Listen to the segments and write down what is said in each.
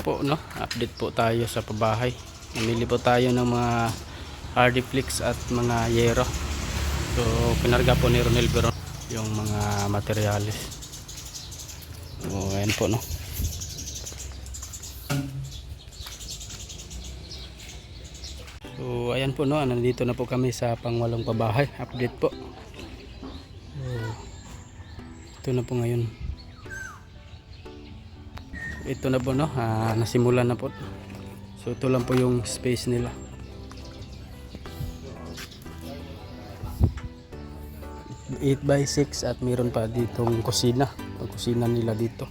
po, no, update po tayo sa pabahay. Namili po tayo ng mga hardiplex at mga yero. So pinarga po ni Ronel Veron yung mga materyales. So ayan po, no. So ayan po, no, nandito na po kami sa pangwalong pabahay. Update po. So, ito na po ngayon. Ito na po, no, nasimulan na po. So ito lang po yung space nila. Eight by 6 at meron pa ditong kusina. Ang kusina nila dito.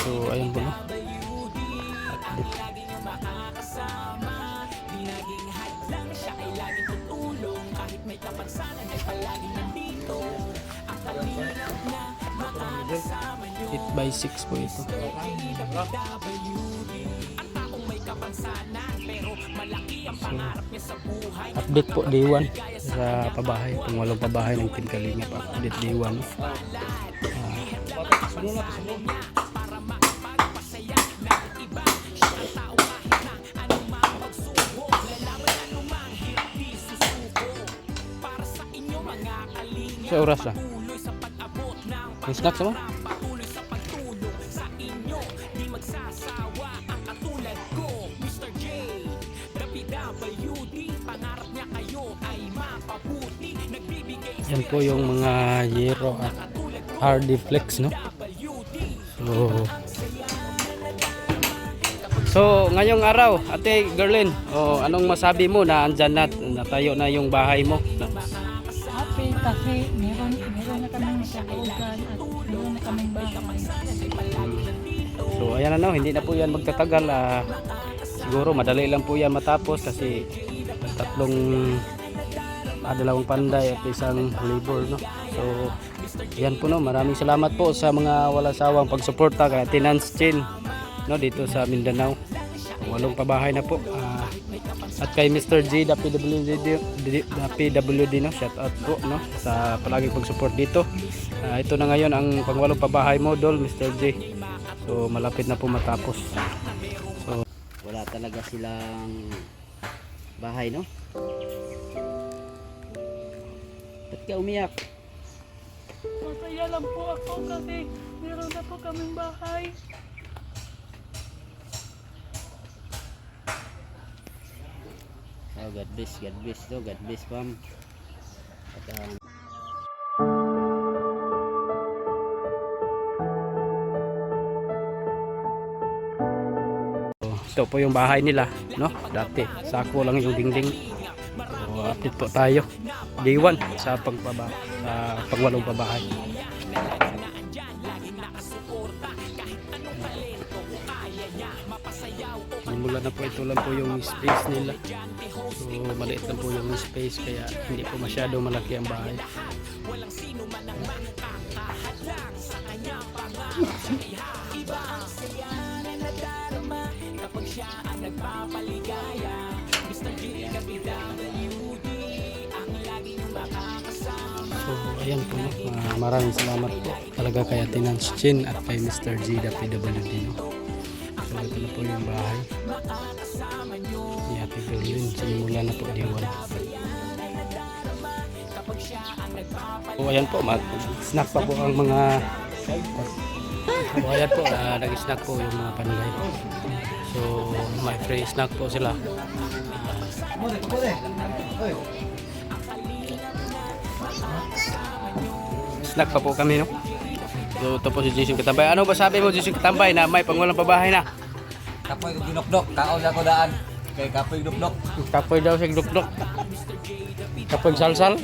So ayun po, no. It by 6 po ito. So, update po day 1 sa pabahay, pangwalong pabahay ng Team Kalingap. Update day 1. Sa oras na. May snacks mo? Yan po yung mga yero at hardiplex, no? So ngayong araw, Ate Gerlin, anong masabi mo na andyan na, natayo na yung bahay mo? Happy kasi meron na kaming kakugan at meron na kaming bahay. So ayan na, no, hindi na po yan magtatagal. Siguro madali lang po yan matapos kasi dalawang panday at isang labor, no. So yan po, no, maraming salamat po sa mga walang sawang pagsuporta kay Tenants Chin, no, dito sa Mindanao. Walong pabahay na po. At kay Mr. G, the PWD, no, shout out po, no, sa palaging pag-support dito. Ito na ngayon ang pangwalong pabahay model, Mr. G. So malapit na po matapos. So wala talaga silang bahay, no? Ba't ka umiyak? Masaya lang po ako kasi meron na po kaming bahay. Oh, God bless to, God bless ma'am. At ito po yung bahay nila, no? Dati sako lang yung dingding. So update po tayo day 1 sa pangwalong pabahay. Simula na po, ito lang po yung space nila. So maliit lang po yung space kaya hindi po masyado malaki ang bahay. So ayan po, no? Maraming salamat po talaga kay Tenants Chin at kay Mr. G, the PWD, no? So ito na po yung bahay ni Ate Gerlin. Simula na po diwan. So ayan po, snack pa po ang mga ayan po, nag-snack po yung mga panday. So may free snack po sila. Snack pa po kami, no? So ito po si Jason Katambay. Ano ba sabi mo, Jason Katambay, na may pangwalang pabahay na? Kapoy ko ginukdok, kaon ako daan. Kay kapoy ginukdok. Kapoy daw siya ginukdok. Kapoy salsal.